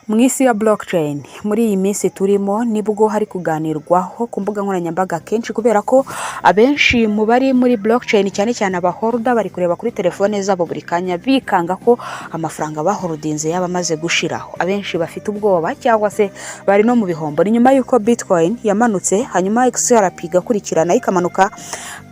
Mwisi ya blockchain muri iyi minsi turimo nibwo hari kuganirwaho ku mbuga nkoranyambaga kenshi kubera ko abenshi mu bari muri blockchain cyane cyane abaholder bari kureba kuri telefone zabo buri kanya bikanga ko amafaranga baholdinze yaba amaze gushiraho. Abenshi bafite ubwoba cyangwa se bari no mu bihombo. Ni nyuma yuko Bitcoin yamanutse hanyuma XRP gakurikirana ikamanuka,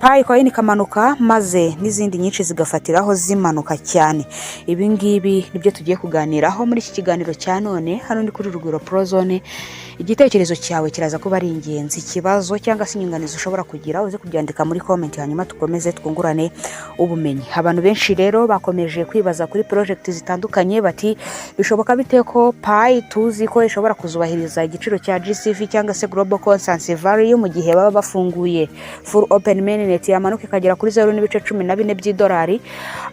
Pi coin ikamanuka maze n'izindi nyinshi zigafatiraho zimanuka cyane. Ibi ngibi nibyo tugiye kuganiraho muri iki kiganiro cya none. Hano ndi kuri Rugwiro Prozone. Igitekerezo cyawe kiraza kuba ari ingenzi, ikibazo cyangwa se inyunganizi ushobora kugira uze kubyandika muri comment hanyuma tukomeze twungurane ubumenyi. Abantu benshi rero bakomeje kwibaza kuri project zitandukanye bati bishoboka bite ko Pi tuzi ko ishobora kuzubahiriza igiciro cya GCV cyangwa se Global Consensus Value mu gihe baba bafunguye full open mainnet yamanuka ikagera kuri 0.14 by'idolari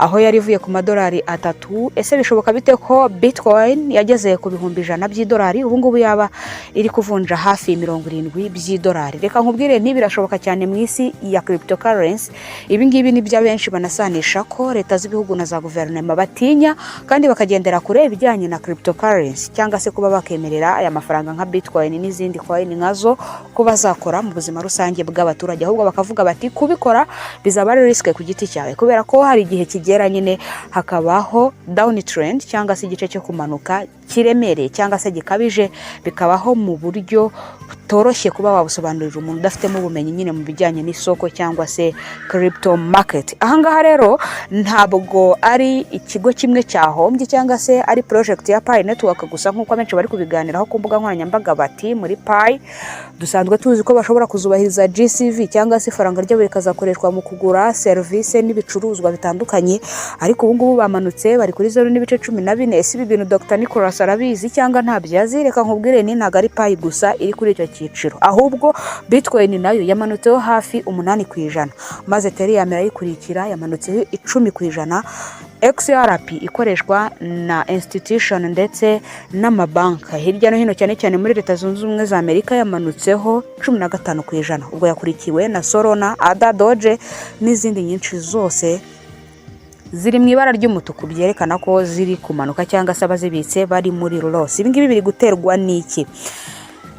aho yari ivuye ku madolari 3. Ese bishoboka bite ko Bitcoin yageze ku bihumbi 100 by'idolari ubu ngubu yaba iri kuvunja hafi 70 by'idolari? Reka nkubwire ntibirashoboka cyane mu isi ya cryptocurrency. Ibi ngibi ni bya benshi banasanisha ko leta z'ibihugu na za guverinoma batinya kandi bakagendera kure ibijyanye na cryptocurrency cyangwa se kuba bakemerera aya mafaranga nka Bitcoin n'izindi coin nkazo kuba zakora mu buzima rusange bw'abaturage, ahubwo bakavuga bati kubikora bizaba ari risk ku giti cyawe kubera ko hari igihe kigera nyine hakabaho downtrend cyangwa se igice cyo kumanuka kiremereye cyangwa se gikabije, bikabaho mu buryo toroshye kuba wabusobanurira umuntu udafitemo ubumenyi nyine mu bijyanye n'isoko cyangwa se crypto market. Ahangaha rero ntabwo ari ikigo kimwe cyahombye cyangwa se ari project ya Pi network gusa nkuko benshi bari kubiganiraho ku mbuga nkoranyambaga bati muri Pi dusanzwe tuzi ko bashobora kuzubahiriza GCV cyangwa se faranga ryabo rikazakoreshwa mu kugura service n'ibicuruzwa bitandukanye, ariko ubu ngubu bamanutse bari kuri 0.14. Ese ibi bintu Dr. Nicholas arabizi cyangwa ntabyazi? Reka nkubwire ni ntago ari Pi gusa iri kuri icyo cyiciro, ahubwo Bitcoin nayo yamanutseho hafi 8%, maze Ethereum irayikurikira yamanutseho 10%. XRP ikoreshwa na institution ndetse n'amabanka hirya no hino cyane cyane muri Leta Zunze Ubumwe za Amerika yamanutseho 15%, ubwo yakurikiwe na Solana, ADA, Doge n'izindi nyinshi zose ziri mu ibara ry'umutuku byerekana ko ziri kumanuka cyangwa se abazibitse bari muri loss. Ibi ngibi biri guterwa n'iki?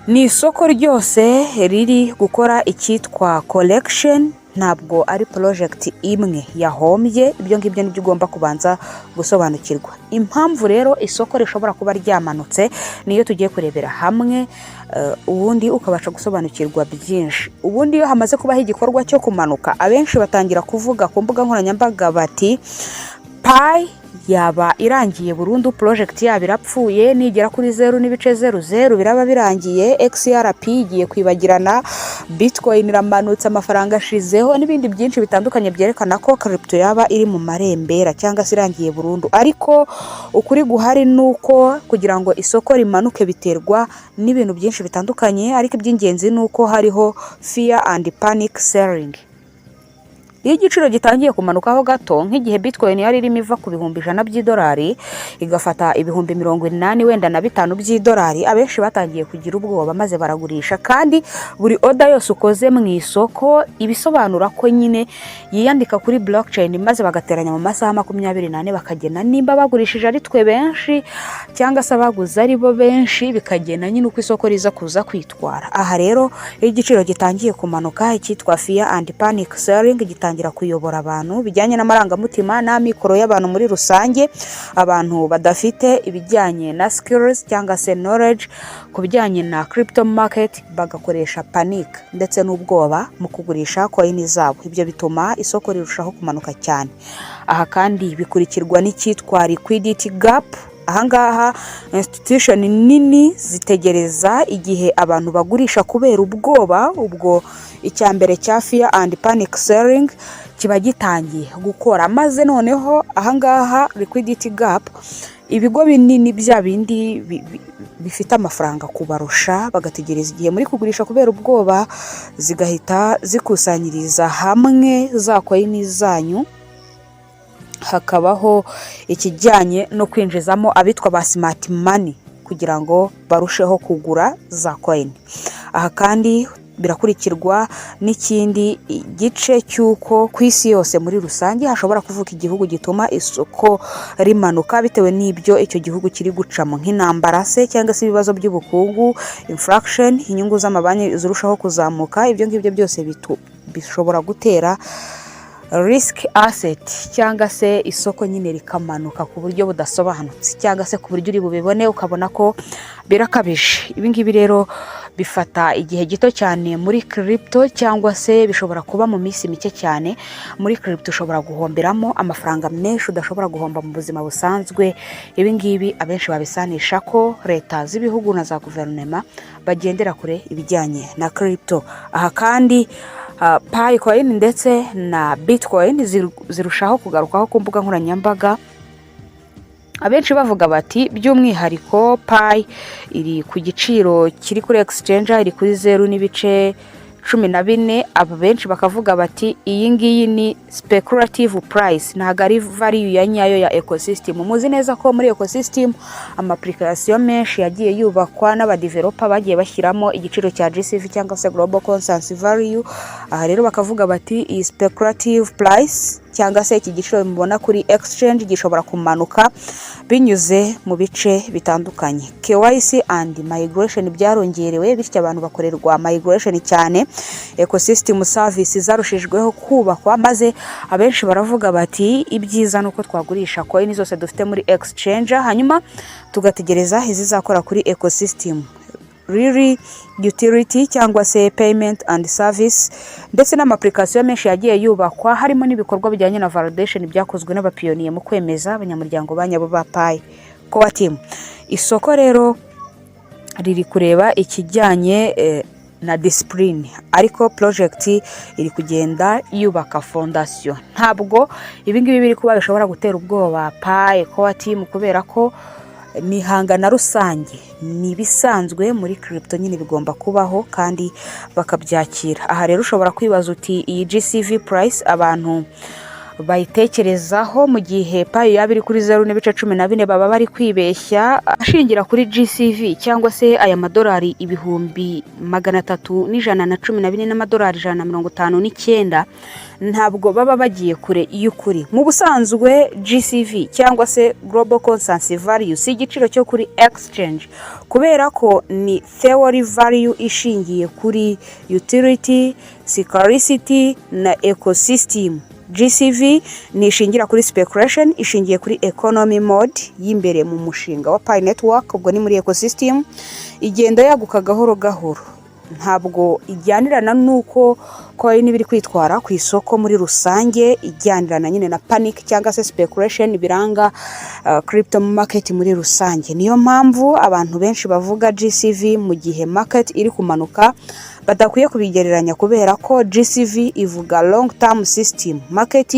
Ni isoko ryose riri gukora icyitwa collection, ntabwo ari project imwe yahombye. Ibyo ngibyo nibyo ugomba kubanza gusobanukirwa. Impamvu rero isoko rishobora kuba ryamanutse niyo tugiye kurebera hamwe, ubundi ukabasha gusobanukirwa byinshi. Ubundi iyo hamaze kubaho igikorwa cyo kumanuka, abenshi batangira kuvuga ku mbuga nkoranyambaga bati Pi yaba irangiye burundu, project yaba irapfuye, nigera kuri 0.00 biraba birangiye, XRP igiye kwibagirana, Bitcoin iramanutse amafaranga ashizeho n'ibindi byinshi bitandukanye byerekana ko crypto yaba iri mu marembera cyangwa se irangiye burundu. Ariko ukuri guhari nuko kugira ngo isoko rimanuke biterwa n'ibintu byinshi bitandukanye, ariko iby'ingenzi nuko hariho fear and panic selling. Iyo igiciro gitangiye kumanukaho gato nk'igihe Bitcoin yari irimo iva ku bihumbi 100 by'idolari igafata ibihumbi 80 wenda na 5 by'idolari, abenshi batangiye kugira ubwoba maze baragurisha. Kandi buri order yose ukoze mu isoko ibisobanura ko nyine yiyandika kuri blockchain maze bagateranya mu masaha 24 bakagena nimba bagurishije ari twe benshi cyangwa se abaguze ari bo benshi, bikagena nyine uko isoko riza kuza kwitwara. Aha rero iyo igiciro gitangiye kumanuka icyitwa fear and panic selling gitangira kuyobora abantu bijyanye n'amarangamutima n'amikoro y'abantu muri rusange. Abantu badafite ibijyanye na skills cyangwa se knowledge ku bijyanye na crypto market bagakoresha panic ndetse n'ubwoba mu kugurisha coin zabo. Ibyo bituma isoko rirushaho kumanuka cyane. Aha kandi bikurikirwa n'icyitwa liquidity gap. Ahangaha institution nini zitegereza igihe abantu bagurisha kubera ubwoba. Ubwo icyambere cya fear and panic selling kiba gitangiye gukora, maze noneho ahangaha liquidity gap ibigo binini bya bindi bifite amafaranga kubarusha bagategereza igihe muri kugurisha kubera ubwoba, zigahita zikusanyiriza hamwe za coin zanyu. Hakabaho ikijyanye no kwinjizamo abitwa ba smart money kugira ngo barusheho kugura za coin. Aha kandi birakurikirwa n'ikindi gice cy'uko ku isi yose muri rusange hashobora kuvuka igihugu gituma isoko rimanuka bitewe n'ibyo icyo gihugu kiri gucamo nk'intambara se cyangwa se ibibazo by'ubukungu, inflation, inyungu z'amabanki zirushaho kuzamuka. Ibyo ngibyo byose bishobora gutera risk asset cyangwa se isoko nyine rikamanuka ku buryo budasobanutse cyangwa se ku buryo uri bubibone ukabona ko birakabije. Ibi ngibi rero bifata igihe gito cyane muri crypto cyangwa se bishobora kuba mu minsi mike cyane. Muri crypto ushobora guhomberamo amafaranga menshi udashobora guhomba mu buzima busanzwe. Ibi ngibi abenshi babisanisha ko leta z'ibihugu na za guverinoma bagendera kure ibijyanye na crypto. Aha kandi Picoin ndetse na Bitcoin zirushaho kugarukaho ku mbuga nkoranyambaga, abenshi bavuga bati by'umwihariko Pi iri ku giciro kiri kuri exchange iri kuri 0.14. aba benshi bakavuga bati iyi ngiyi ni speculative price, ntabwo ari value ya nyayo ya ecosystem. Muzi neza ko muri ecosystem application menshi yagiye yubakwa n'abadeveloper bagiye bashyiramo igiciro cya GCV cyangwa se global consensus value. Aha rero bakavuga bati iyi speculative price cyangwa se iki giciro mubona kuri exchange gishobora kumanuka binyuze mu bice bitandukanye. KYC and migration byarongerewe bityo abantu bakorerwa migration cyane. Ecosystem service zarushijweho kubakwa maze abenshi baravuga bati ibyiza nuko twagurisha coin zose dufite muri exchange hanyuma tugategereza izizakora kuri ecosystem really utility cyangwa se payment and service. Ndetse n'amapplication menshi yagiye yubakwa harimo n'ibikorwa bijyanye na validation byakozwe n'abapiyoniye mu kwemeza abanyamuryango banyabo ba Pi Core Team. Isoko rero riri kureba ikijyanye na discipline, ariko project iri kugenda yubaka fondation. Ntabwo ibingibi biri kuba bishobora gutera ubwoba Pi Core Team kubera ko ni hangana rusange, ni bisanzwe muri crypto nyine bigomba kubaho kandi bakabyakira. Aha rero ushobora kwibaza uti iyi GCV price abantu bayitekerezaho mu gihe Pi yaba iri kuri 0.14 baba bari kwibeshya. Ashingira kuri GCV cyangwa se aya madolari 314 n'amadolari 159 ntabwo baba bagiye kure y'ukuri. Mu busanzwe GCV cyangwa se global consensus value si igiciro cyo kuri exchange kubera ko ni theory value ishingiye kuri utility, scarcity na ecosystem. GCV ni ishingira kuri speculation, ishingiye kuri economy mode y'imbere mu mushinga wa Pi network, ubwo ni muri ecosystem igenda yaguka gahoro gahoro. Ntabwo ijyanirana nuko coin biri kwitwara ku isoko muri rusange, ijyanirana nyine na panic cyangwa se speculation biranga crypto market muri rusange. Niyo mpamvu abantu benshi bavuga GCV mu gihe market iri kumanuka badakwiye kubigereranya kubera ko GCV ivuga long term system. Market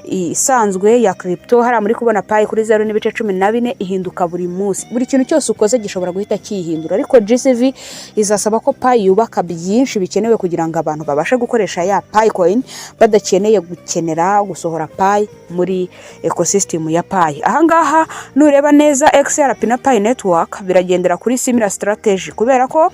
isanzwe ya crypto hari muri kubona Pi kuri 0.14 ihinduka buri munsi, buri kintu cyose ukoze gishobora guhita kihindura, ariko GCV izasaba ko Pi yubaka byinshi bikenewe kugira ngo abantu babashe gukoresha ya Pi coin badakeneye gukenera gusohora Pi muri ecosystem ya Pi. Ahangaha nureba neza XRP na Pi network biragendera kuri similar strategy kubera ko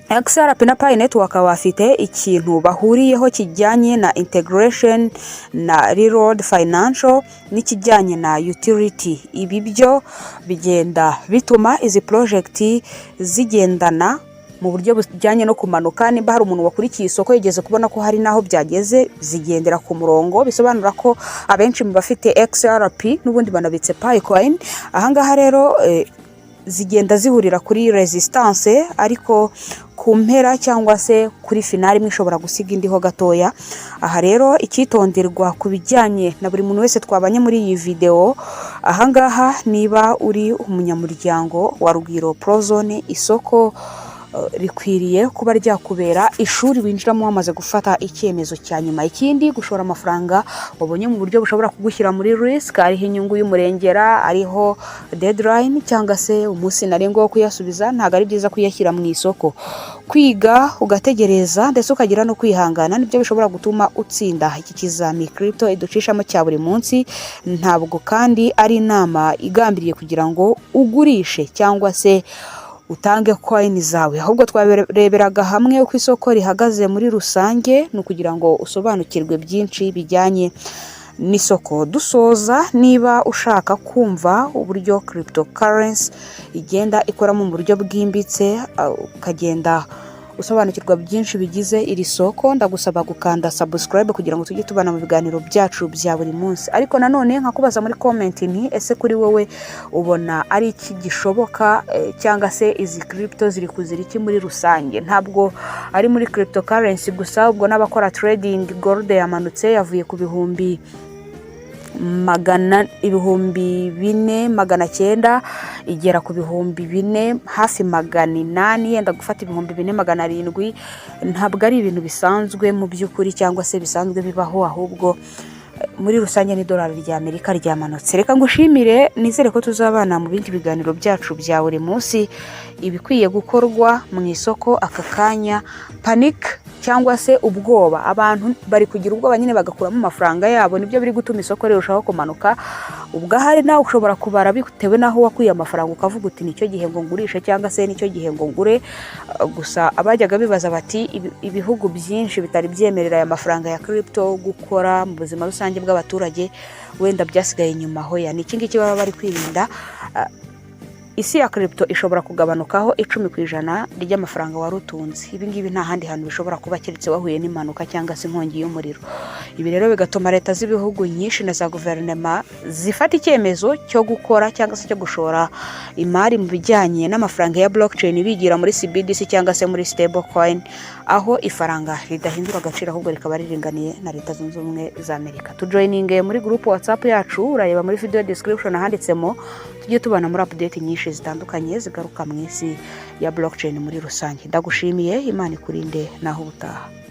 XRP na Pi network bafite ikintu bahuriyeho kijyanye na integration na reload financial n'ikijyanye na utility. Ibi byo bigenda bituma izi project zigendana mu buryo bujyanye no kumanuka. Niba hari umuntu wakurikiye isoko yigeze kubona ko hari naho byageze zigendera ku murongo, bisobanura ko abenshi mu bafite XRP n'ubundi banabitse Pi coin. Ahangaha rero zigenda zihurira kuri resistance, ariko ku mpera cyangwa se kuri finali imwe ishobora gusiga indiho gatoya. Aha rero icyitonderwa ku bijyanye na buri muntu wese twabanye muri iyi video, ahangaha niba uri umunyamuryango wa Rugwiro Prozone, isoko rikwiriye kuba ryakubera ishuri winjiramo wamaze gufata icyemezo cya nyuma. Ikindi, gushora amafaranga wabonye mu buryo bushobora kugushyira muri risk, ariho inyungu y'umurengera, ariho deadline cyangwa se umunsi ntarengwa wo kuyasubiza, ntabwo ari byiza kuyashyira mu isoko. Kwiga ugategereza ndetse ukagira no kwihangana nibyo bishobora gutuma utsinda iki kizami crypto iducishamo cya buri munsi. Ntabwo kandi ari inama igambiriye kugira ngo ugurishe cyangwa se utange coin zawe. Ahubwo twareberaga hamwe uko isoko rihagaze muri rusange, ni ukugira ngo usobanukirwe byinshi bijyanye n'isoko. Dusoza, niba ushaka kumva uburyo cryptocurrency igenda ikoramo mu buryo bwimbitse, ukagenda usobanukirwa byinshi bigize iri soko, ndagusaba gukanda subscribe kugira ngo tujye tubana mu biganiro byacu bya buri munsi. Ariko nanone nkakubaza muri comment nti ese kuri wowe ubona ari iki gishoboka, cyangwa se izi crypto ziri kuzira iki muri rusange? Ntabwo ari muri cryptocurrency gusa, ubwo n'abakora trading. Gold yamanutse yavuye ku ibihumbi 4,900 igera ku ibihumbi 4 hafi 800, yenda gufata ibihumbi 4,700. Ntabwo ari ibintu bisanzwe mu by'ukuri cyangwa se bisanzwe bibaho, ahubwo muri rusange ni dolari rya Amerika ryamanutse. Reka ngushimire, nizere ko tuzabana mu bindi biganiro byacu bya buri munsi. Ibikwiye gukorwa mu isoko aka kanya, panic cyangwa se ubwoba, abantu bari kugira ubwoba nyine bagakuramo amafaranga yabo, nibyo biri gutuma isoko rirushaho kumanuka. Ubwo hari nawe ushobora kubara bitewe naho wakuye amafaranga, ukavuga uti nicyo gihe ngo ngurishe cyangwa se nicyo gihe ngo ngure. Gusa abajyaga bibaza bati ibihugu byinshi bitari byemerera aya mafaranga ya crypto gukora mu buzima rusange bw'abaturage, wenda byasigaye inyuma. Hoya ni iki ngiki baba bari kwirinda. Isi ya crypto ishobora kugabanukaho 10% ry'amafaranga wari utunze. Ibi ngibi nta handi hantu bishobora kuba keretse wahuye n'impanuka cyangwa se inkongi y'umuriro. Ibi rero bigatuma leta z'ibihugu nyinshi na za guverinoma zifata icyemezo cyo gukora cyangwa se cyo gushora imari mu bijyanye n'amafaranga ya blockchain, bigira muri CBDC cyangwa se muri stable coin, aho ifaranga ridahindura agaciro ahubwo rikaba riringaniye na Leta Zunze Ubumwe za Amerika. Tujoininge muri group WhatsApp yacu, urareba muri video description ahanditsemo. Tujye tubana muri update nyinshi zitandukanye zigaruka mu isi ya blockchain muri rusange. Ndagushimiye, Imana ikurinde naho ubutaha.